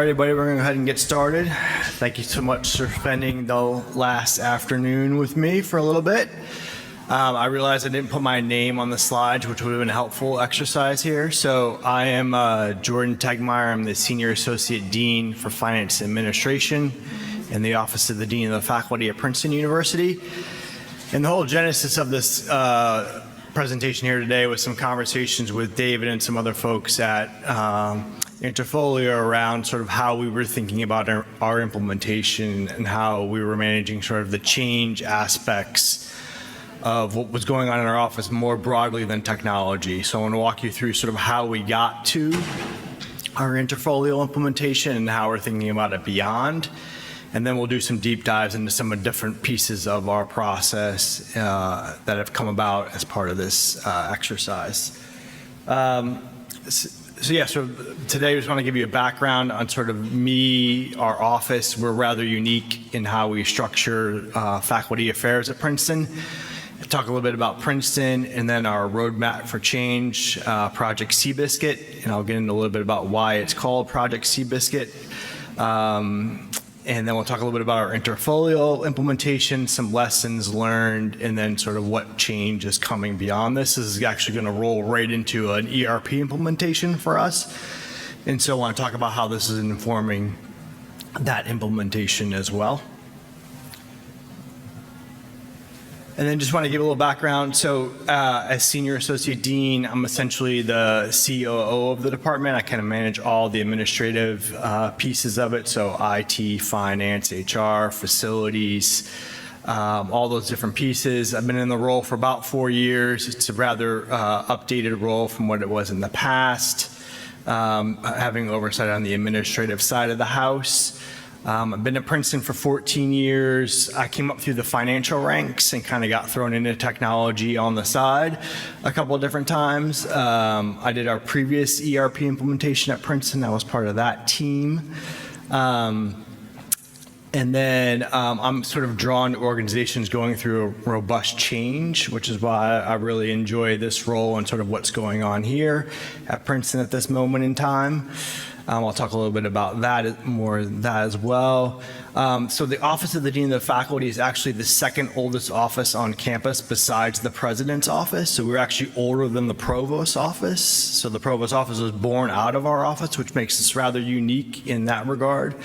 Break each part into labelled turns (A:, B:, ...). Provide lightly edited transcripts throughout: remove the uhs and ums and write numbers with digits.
A: right, everybody, we're going to go ahead and get started. Thank you so much for spending the last afternoon with me for a little bit. I realized I didn't put my name on the slides, which would have been a helpful exercise here. So I am Jordan Tegmeyer. I'm the Senior Associate Dean for Finance and Administration in the Office of the Dean of the Faculty at Princeton University. And the whole genesis of this presentation here today was some conversations with David and some other folks at Interfolio around sort of how we were thinking about our implementation and how we were managing sort of the change aspects of what was going on in our office more broadly than technology. So I want to walk you through sort of how we got to our Interfolio implementation and how we're thinking about it beyond. And then we'll do some deep dives into some of the different pieces of our process that have come about as part of this exercise. So today I just want to give you a background on sort of me, our office. We're rather unique in how we structure faculty affairs at Princeton. I'll talk a little bit about Princeton and then our roadmap for change, Project Seabiscuit, and I'll get into a little bit about why it's called Project Seabiscuit. And then we'll talk a little bit about our Interfolio implementation, some lessons learned, and then sort of what change is coming beyond this. This is actually going to roll right into an ERP implementation for us. And so I want to talk about how this is informing that implementation as well. And then just want to give a little background. So as Senior Associate Dean, I'm essentially the COO of the department. I kind of manage all the administrative pieces of it. So IT, finance, HR, facilities, all those different pieces. I've been in the role for about 4 years. It's a rather updated role from what it was in the past, having oversight on the administrative side of the house. I've been at Princeton for 14 years. I came up through the financial ranks and kind of got thrown into technology on the side a couple of different times. I did our previous ERP implementation at Princeton. I was part of that team. And then I'm sort of drawn to organizations going through a robust change, which is why I really enjoy this role and sort of what's going on here at Princeton at this moment in time. I'll talk a little bit about that, more that as well. So the Office of the Dean of the Faculty is actually the second oldest office on campus besides the President's office. So we're actually older than the Provost's office. So the Provost's office was born out of our office, which makes us rather unique in that regard.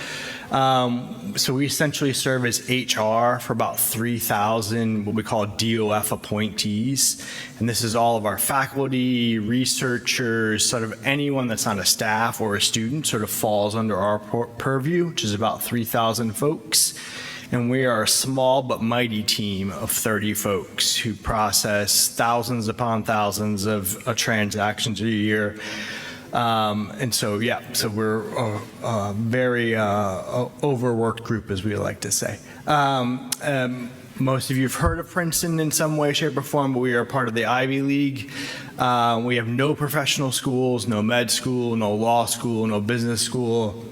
A: So we essentially serve as HR for about 3,000 what we call DOF appointees. And this is all of our faculty, researchers, sort of anyone that's not a staff or a student sort of falls under our purview, which is about 3,000 folks. And we are a small but mighty team of 30 folks who process thousands upon thousands of transactions a year. And so, yeah, so we're a very overworked group, as we like to say. Most of you have heard of Princeton in some way, shape, or form, but we are part of the Ivy League. We have no professional schools, no med school, no law school, no business school.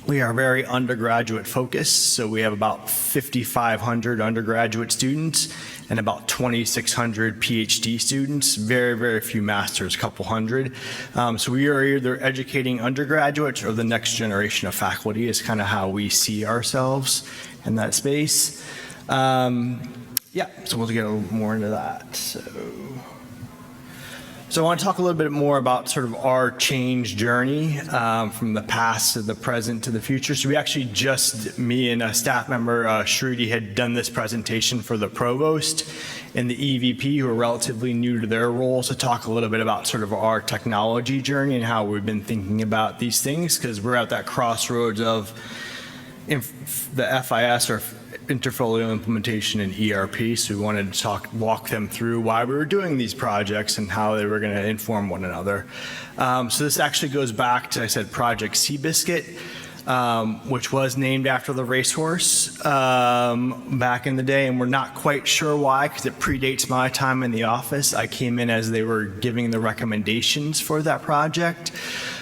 A: We are very undergraduate focused, so we have about 5,500 undergraduate students and about 2,600 PhD students, very, very few masters, a couple hundred. So we are either educating undergraduates or the next generation of faculty is kind of how we see ourselves in that space. Yeah, so we'll get a little more into that. So I want to talk a little bit more about sort of our change journey from the past to the present to the future. So we actually just, me and a staff member, Shruti, had done this presentation for the provost and the EVP, who are relatively new to their roles, to talk a little bit about sort of our technology journey and how we've been thinking about these things, because we're at that crossroads of the FIS or Interfolio implementation and ERP, so we wanted to walk them through why we were doing these projects and how they were going to inform one another. So this actually goes back to, I said, Project Seabiscuit, which was named after the racehorse back in the day, and we're not quite sure why, because it predates my time in the office. I came in as they were giving the recommendations for that project.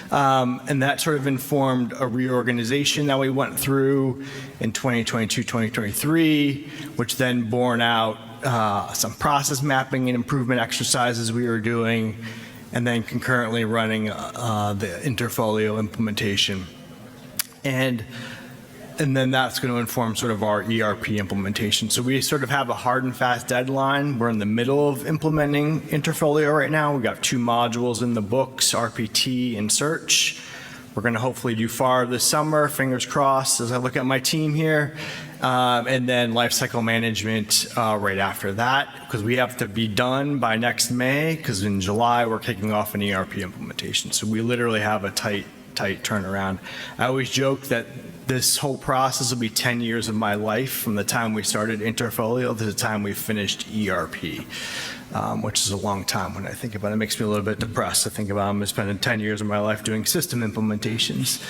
A: And that sort of informed a reorganization that we went through in 2022, 2023, which then borne out some process mapping and improvement exercises we were doing, and then concurrently running the Interfolio implementation. And then that's going to inform sort of our ERP implementation. So we sort of have a hard and fast deadline. We're in the middle of implementing Interfolio right now. We've got 2 modules in the books, RPT and Search. We're going to hopefully do FAR this summer, fingers crossed, as I look at my team here. And then lifecycle management right after that, because we have to be done by next May, because in July we're kicking off an ERP implementation. So we literally have a tight turnaround. I always joke that this whole process will be 10 years of my life from the time we started Interfolio to the time we finished ERP, which is a long time when I think about it. It makes me a little bit depressed to think about I'm spending 10 years of my life doing system implementations.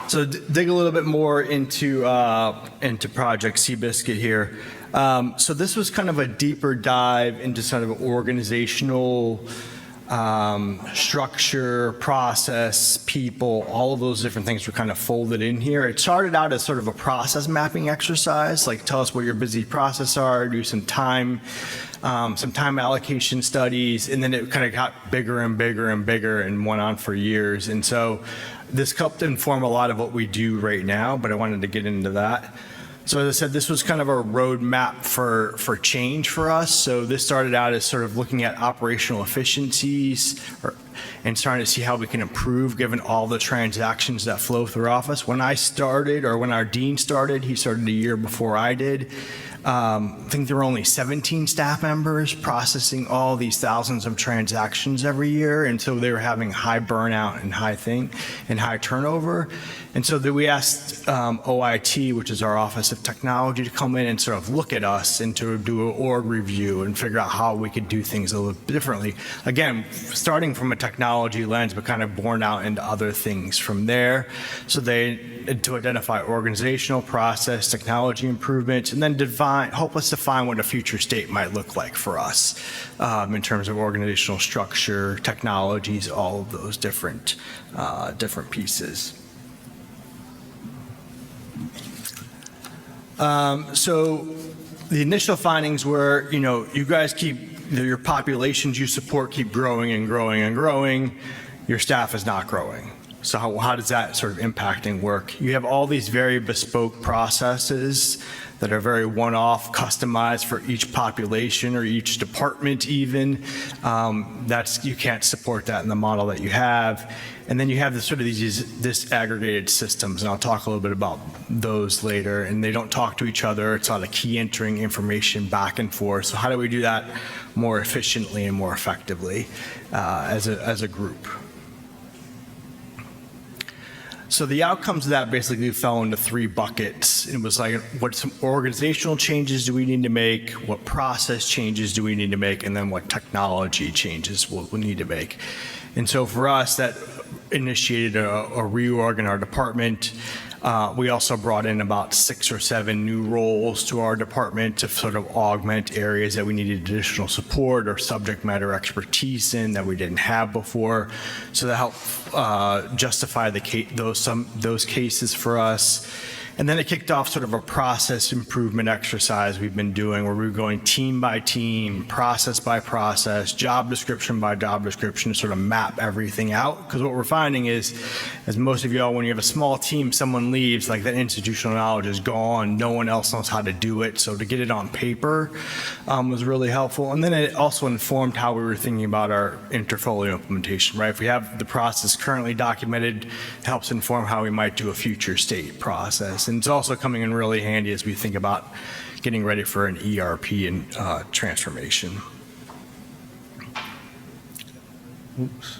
A: So dig a little bit more into Project Seabiscuit here. So this was kind of a deeper dive into sort of organizational structure, process, people, all of those different things were kind of folded in here. It started out as sort of a process mapping exercise, like tell us what your busy process are, do some time allocation studies, and then it kind of got bigger and bigger and bigger and went on for years. And so this helped inform a lot of what we do right now, but I wanted to get into that. So as I said, this was kind of a roadmap for change for us. So this started out as sort of looking at operational efficiencies and starting to see how we can improve given all the transactions that flow through office. When I started, or when our dean started, he started a year before I did. I think there were only 17 staff members processing all these thousands of transactions every year, and so they were having high burnout and high turnover. And so we asked OIT, which is our Office of Technology, to come in and sort of look at us and to do an org review and figure out how we could do things a little differently. Again, starting from a technology lens, but kind of born out into other things from there. So to identify organizational process, technology improvements, and then help us define what a future state might look like for us in terms of organizational structure, technologies, all of those different pieces. So the initial findings were, you guys your populations you support keep growing and growing and growing. Your staff is not growing. So how does that sort of impacting work? You have all these very bespoke processes that are very one-off, customized for each population or each department even. You can't support that in the model that you have. And then you have these disaggregated systems, and I'll talk a little bit about those later, and they don't talk to each other. It's not a key entering information back and forth. So how do we do that more efficiently and more effectively as a group? So the outcomes of that basically fell into 3 buckets. It was like, what some organizational changes do we need to make? What process changes do we need to make? And then what technology changes we'll need to make? And so for us, that initiated a reorg in our department. We also brought in about 6 or 7 new roles to our department to sort of augment areas that we needed additional support or subject matter expertise in that we didn't have before. So that helped justify those cases for us. And then it kicked off sort of a process improvement exercise we've been doing where we're going team by team, process by process, job description by job description to sort of map everything out. Because what we're finding is, as most of you all, when you have a small team, someone leaves, like that institutional knowledge is gone. No one else knows how to do it. So to get it on paper was really helpful. And then it also informed how we were thinking about our Interfolio implementation, right? If we have the process currently documented, it helps inform how we might do a future state process. And it's also coming in really handy as we think about getting ready for an ERP and transformation. Oops.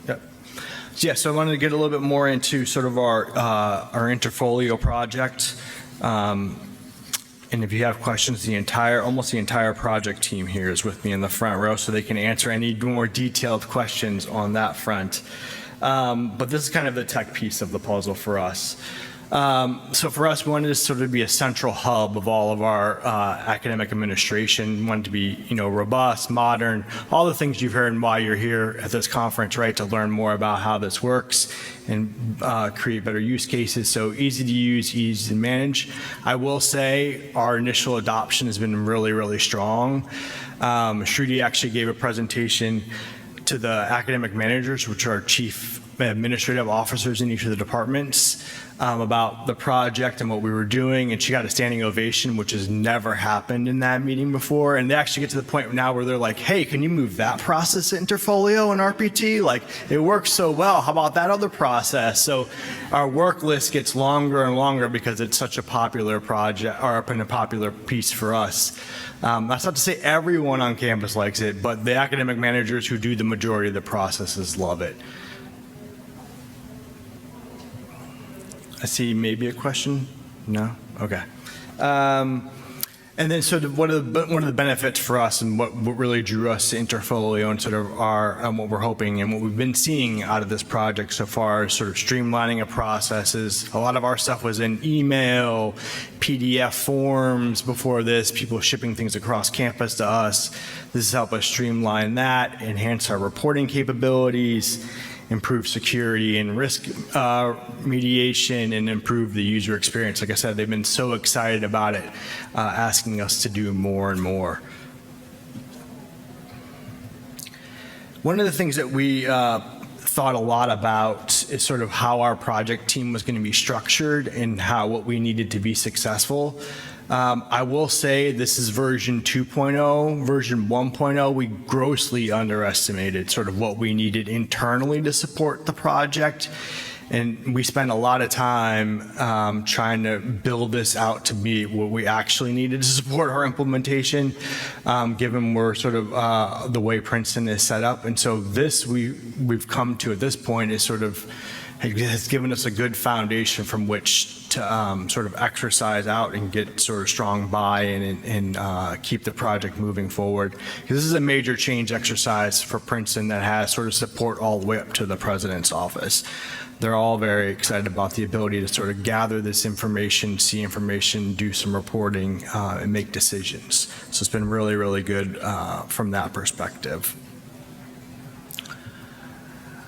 A: Yep. So I wanted to get a little bit more into sort of our Interfolio project. And if you have questions, almost the entire project team here is with me in the front row, so they can answer any more detailed questions on that front. But this is kind of the tech piece of the puzzle for us. So for us, we wanted to sort of be a central hub of all of our academic administration. We wanted to be, robust, modern, all the things you've heard and why you're here at this conference, right, to learn more about how this works and create better use cases. So easy to use, easy to manage. I will say our initial adoption has been really, really strong. Shruti actually gave a presentation to the academic managers, which are chief administrative officers in each of the departments, about the project and what we were doing, and she got a standing ovation, which has never happened in that meeting before. And they actually get to the point now where they're like, hey, can you move that process to Interfolio and RPT? Like, it works so well. How about that other process? So our work list gets longer and longer because it's such a popular project, or a popular piece for us. That's not to say everyone on campus likes it, but the academic managers who do the majority of the processes love it. I see maybe a question. No? Okay. And then sort of one of the benefits for us and what really drew us to Interfolio and sort of what we're hoping and what we've been seeing out of this project so far is sort of streamlining of processes. A lot of our stuff was in email, PDF forms before this, people shipping things across campus to us. This has helped us streamline that, enhance our reporting capabilities, improve security and risk mediation, and improve the user experience. Like I said, they've been so excited about it, asking us to do more and more. One of the things that we thought a lot about is sort of how our project team was going to be structured and what we needed to be successful. I will say this is version 2.0. Version 1.0, we grossly underestimated sort of what we needed internally to support the project. And we spent a lot of time trying to build this out to be what we actually needed to support our implementation, given we're sort of the way Princeton is set up. And so this we've come to at this point is sort of has given us a good foundation from which to sort of exercise out and get sort of strong buy-in and keep the project moving forward. Because this is a major change exercise for Princeton that has sort of support all the way up to the president's office. They're all very excited about the ability to sort of gather this information, see information, do some reporting, and make decisions. So it's been really, really good from that perspective.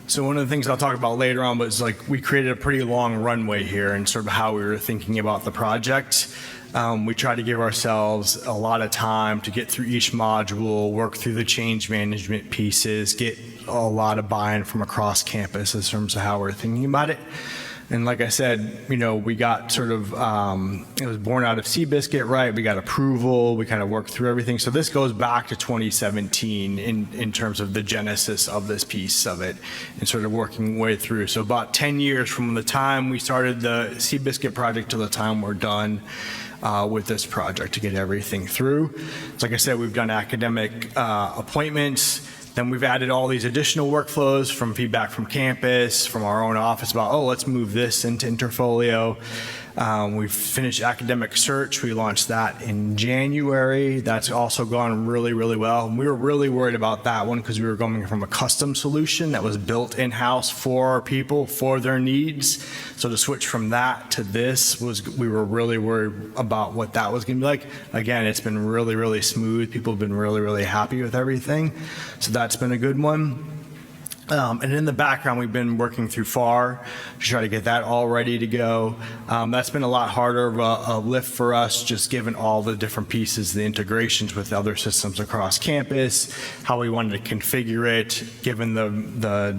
A: So one of the things I'll talk about later on was like we created a pretty long runway here and sort of how we were thinking about the project. We try to give ourselves a lot of time to get through each module, work through the change management pieces, get a lot of buy-in from across campus in terms of how we're thinking about it. And like I said, you know, we got sort of, it was born out of Seabiscuit, right? We got approval, we kind of worked through everything. So this goes back to 2017 in terms of the genesis of this piece of it and sort of working way through. So about 10 years from the time we started the Seabiscuit project to the time we're done with this project to get everything through. So like I said, we've done academic appointments. Then we've added all these additional workflows from feedback from campus, from our own office about, oh, let's move this into Interfolio. We've finished academic search. We launched that in January. That's also gone really, really well. And we were really worried about that one because we were going from a custom solution that was built in-house for our people, for their needs. So to switch from that to this we were really worried about what that was going to be like. Again, it's been really, really smooth. People have been really, really happy with everything. So that's been a good one. And in the background, we've been working through FAR to try to get that all ready to go. That's been a lot harder of a lift for us, just given all the different pieces, the integrations with other systems across campus, how we wanted to configure it, given the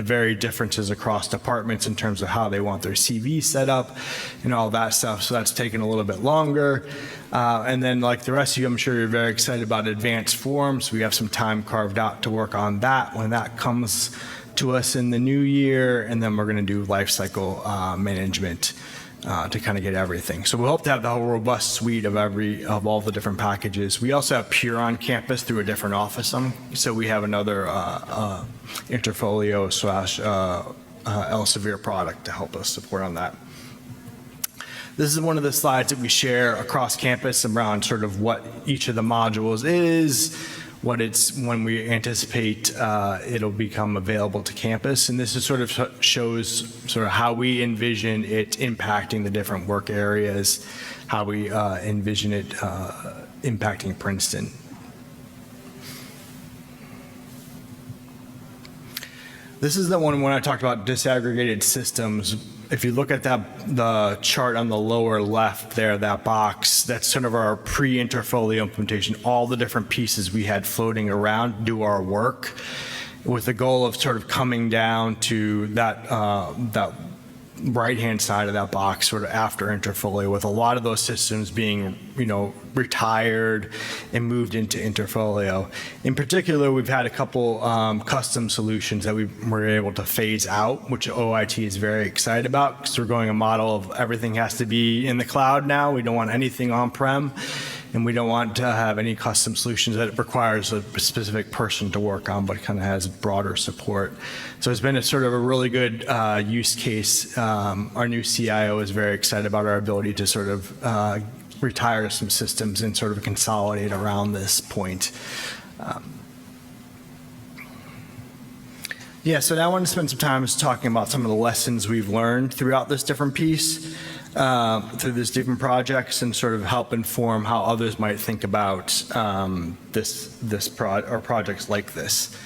A: very differences across departments in terms of how they want their CV set up and all that stuff. So that's taken a little bit longer. And then like the rest of you, I'm sure you're very excited about advanced forms. We have some time carved out to work on that when that comes to us in the new year. And then we're going to do life cycle management to kind of get everything. So we hope to have the whole robust suite of all the different packages. We also have Pure on campus through a different office. So we have another Interfolio / Elsevier product to help us support on that. This is one of the slides that we share across campus around sort of what each of the modules is, when we anticipate it'll become available to campus. And this is sort of shows sort of how we envision it impacting the different work areas, how we envision it impacting Princeton. This is the one when I talked about disaggregated systems. if you look at the chart on the lower left there, that box, that's sort of our pre-Interfolio implementation, all the different pieces we had floating around do our work, with the goal of sort of coming down to that right-hand side of that box sort of after Interfolio, with a lot of those systems being, retired and moved into Interfolio. In particular, we've had a couple custom solutions that we were able to phase out, which OIT is very excited about, because we're going a model of everything has to be in the cloud now. We don't want anything on-prem, and we don't want to have any custom solutions that requires a specific person to work on, but kind of has broader support. So it's been a sort of a really good use case. Our new CIO is very excited about our ability to sort of retire some systems and sort of consolidate around this point. So now I want to spend some time talking about some of the lessons we've learned throughout this different piece, through these different projects, and sort of help inform how others might think about or projects like this.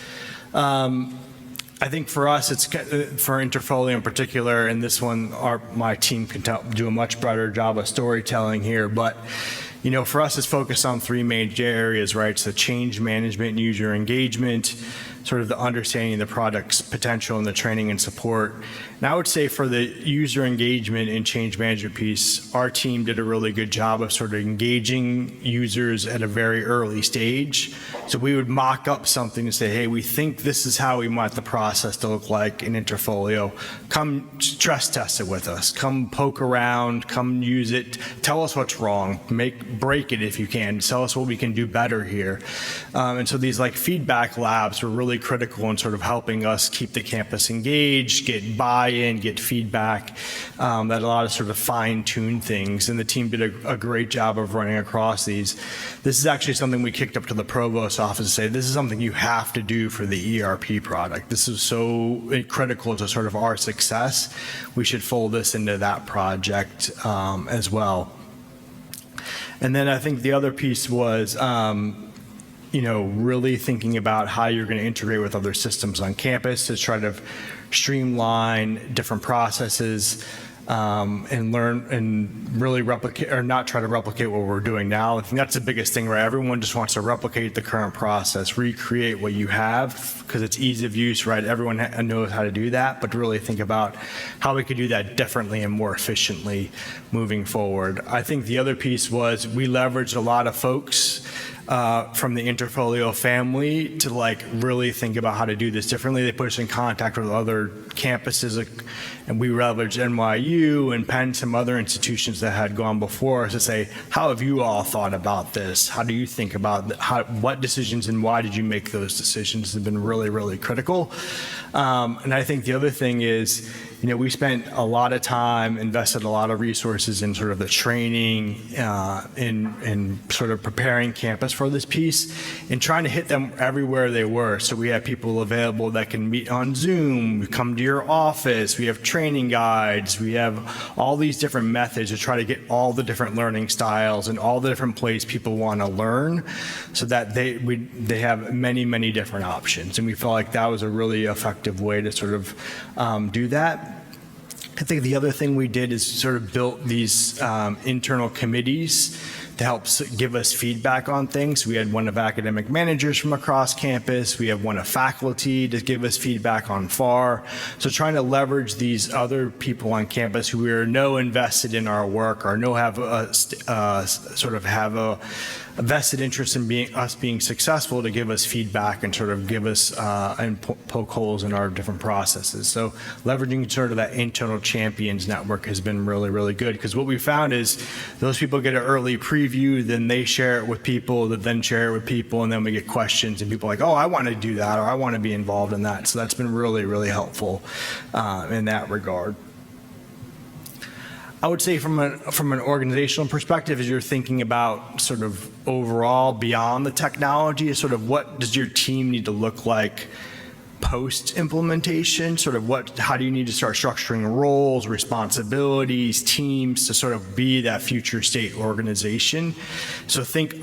A: I think for us, it's for Interfolio in particular, and this one, my team can do a much better job of storytelling here. But for us, it's focused on three major areas, right? So change management and user engagement, sort of the understanding of the product's potential, and the training and support. And I would say for the user engagement and change management piece, our team did a really good job of sort of engaging users at a very early stage. So we would mock up something and say, hey, we think this is how we want the process to look like in Interfolio. Come stress test it with us. Come poke around, come use it. Tell us what's wrong. Break it if you can. Tell us what we can do better here. And so these feedback labs were really critical in sort of helping us keep the campus engaged, get buy-in, get feedback, that allowed us sort of fine-tune things. And the team did a great job of running across these. This is actually something we kicked up to the provost's office to say, this is something you have to do for the ERP product. This is so critical to sort of our success. We should fold this into that project as well. And then I think the other piece was, really thinking about how you're going to integrate with other systems on campus to try to streamline different processes, and learn and really replicate, or not try to replicate what we're doing now. I think that's the biggest thing, right? Everyone just wants to replicate the current process, recreate what you have, because it's ease of use, right? Everyone knows how to do that, but really think about how we could do that differently and more efficiently moving forward. I think the other piece was we leveraged a lot of folks from the Interfolio family to really think about how to do this differently. They put us in contact with other campuses, and we leveraged NYU and Penn, some other institutions that had gone before us, to say, how have you all thought about this? How do you think about what decisions and why did you make those decisions have been really, really critical. And I think the other thing is, we spent a lot of time, invested a lot of resources in sort of the training, in sort of preparing campus for this piece and trying to hit them everywhere they were. So we have people available that can meet on Zoom, come to your office, we have training guides, we have all these different methods to try to get all the different learning styles and all the different places people want to learn, so that they have many, many different options. And we felt like that was a really effective way to sort of do that. I think the other thing we did is sort of built these internal committees to help give us feedback on things. We had one of academic managers from across campus. We have one of faculty to give us feedback on FAR. So trying to leverage these other people on campus who are invested in our work, or have a vested interest in us being successful, to give us feedback and sort of give us and poke holes in our different processes. So leveraging sort of that internal champions network has been really, really good, because what we found is those people get an early preview, then they share it with people that then share it with people, and then we get questions and people are like, oh, I want to do that, or I want to be involved in that. So that's been really, really helpful in that regard. I would say from an organizational perspective, as you're thinking about sort of overall beyond the technology, is sort of what does your team need to look like post-implementation? How do you need to start structuring roles, responsibilities, teams to sort of be that future state organization? So think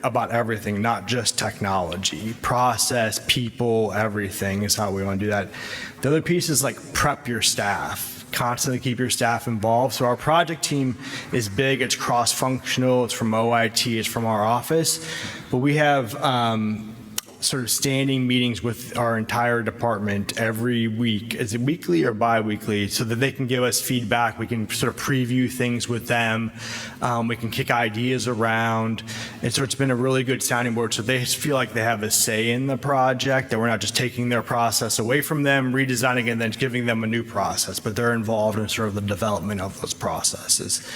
A: about everything, not just technology, process, people, everything is how we want to do that. The other piece is prep your staff. constantly keep your staff involved. So our project team is big, it's cross-functional, it's from OIT, it's from our office, but we have sort of standing meetings with our entire department every week. Is it weekly or bi-weekly? So that they can give us feedback. We can sort of preview things with them. We can kick ideas around. And so it's been a really good sounding board. So they feel like they have a say in the project, that we're not just taking their process away from them, redesigning it, and then giving them a new process, but they're involved in sort of the development of those processes,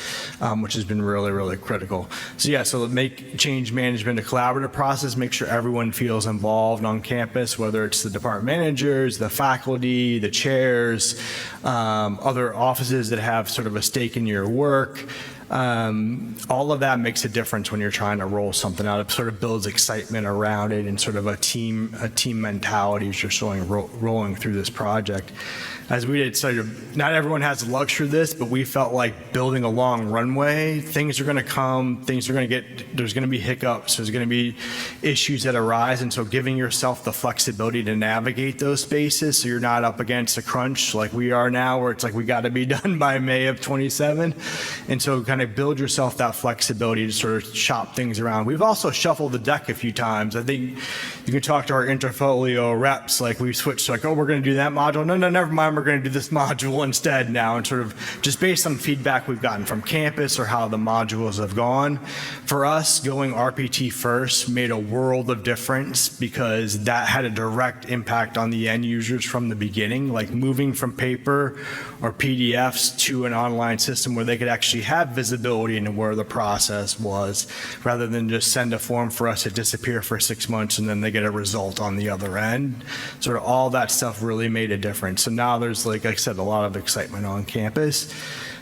A: which has been really, really critical. So yeah, so make change management a collaborative process, make sure everyone feels involved on campus, whether it's the department managers, the faculty, the chairs, other offices that have sort of a stake in your work. All of that makes a difference when you're trying to roll something out. It sort of builds excitement around it and sort of a team mentality as you're rolling through this project. As we did, so not everyone has the luxury of this, but we felt like building a long runway. Things are going to come, things are going to there's going to be hiccups, there's going to be issues that arise, and so giving yourself the flexibility to navigate those spaces so you're not up against a crunch like we are now, where it's like we got to be done by May of 27. And so kind of build yourself that flexibility to sort of shop things around. We've also shuffled the deck a few times. I think you can talk to our Interfolio reps, like we've switched, like, oh, we're going to do that module. No, never mind. We're going to do this module instead now, and sort of just based on feedback we've gotten from campus or how the modules have gone. For us, going RPT first made a world of difference because that had a direct impact on the end users from the beginning, like moving from paper or PDFs to an online system where they could actually have visibility into where the process was, rather than just send a form for us to disappear for 6 months and then they get a result on the other end. Sort of all that stuff really made a difference. So now there's, like I said, a lot of excitement on campus.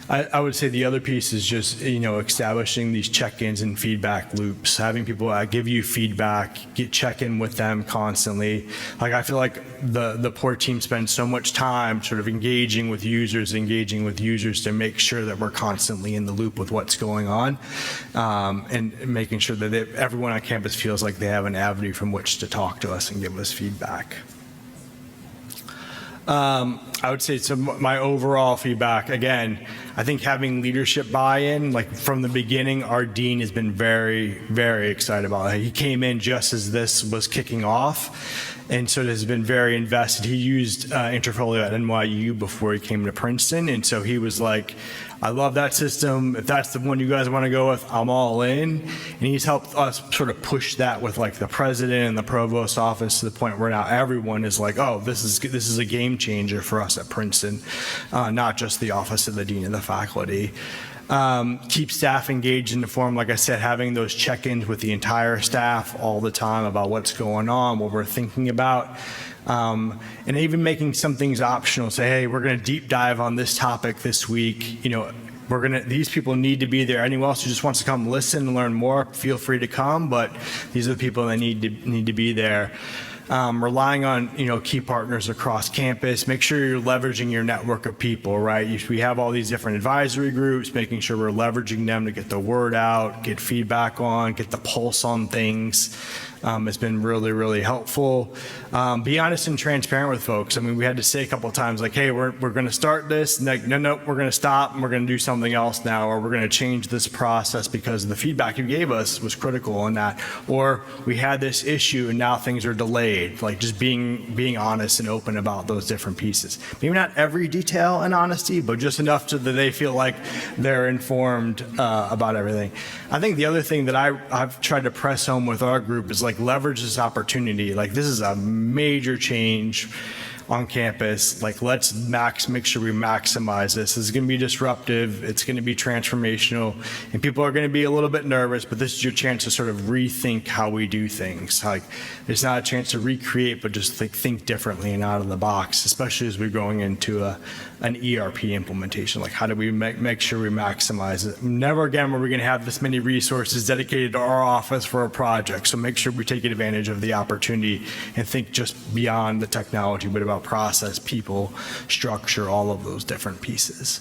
A: I would say the other piece is just, establishing these check-ins and feedback loops, having people give you feedback, check in with them constantly. Like, I feel like the poor team spends so much time sort of engaging with users to make sure that we're constantly in the loop with what's going on, and making sure that everyone on campus feels like they have an avenue from which to talk to us and give us feedback. I would say, so my overall feedback, again, I think having leadership buy-in, like from the beginning, our dean has been very, very excited about it. He came in just as this was kicking off, and so has been very invested. He used Interfolio at NYU before he came to Princeton, and so he was like, I love that system. If that's the one you guys want to go with, I'm all in. And he's helped us sort of push that with like the president and the provost's office to the point where now everyone is like, oh, this is a game changer for us at Princeton, not just the office of the dean of the faculty. Keep staff engaged in the forum. Like I said, having those check-ins with the entire staff all the time about what's going on, what we're thinking about. And even making some things optional. Say, hey, we're going to deep dive on this topic this week. These people need to be there. Anyone else who just wants to come listen and learn more, feel free to come. But these are the people that need to be there. Relying on key partners across campus. Make sure you're leveraging your network of people, right? We have all these different advisory groups, making sure we're leveraging them to get the word out, get feedback on, get the pulse on things. It's been really, really helpful. Be honest and transparent with folks. I mean, we had to say a couple of times, like, hey, we're going to start this. No, we're going to stop and we're going to do something else now, or we're going to change this process because the feedback you gave us was critical on that. Or we had this issue and now things are delayed. Like, just being honest and open about those different pieces. Maybe not every detail and honesty, but just enough so that they feel like they're informed about everything. I think the other thing that I've tried to press home with our group is, like, leverage this opportunity. Like, this is a major change on campus. Like, let's make sure we maximize this. This is going to be disruptive. It's going to be transformational, and people are going to be a little bit nervous, but this is your chance to sort of rethink how we do things. Like, it's not a chance to recreate, but just think differently and out of the box, especially as we're going into an ERP implementation. Like, how do we make sure we maximize it? Never again are we going to have this many resources dedicated to our office for a project. So make sure we take advantage of the opportunity and think just beyond the technology, but about process, people, structure, all of those different pieces.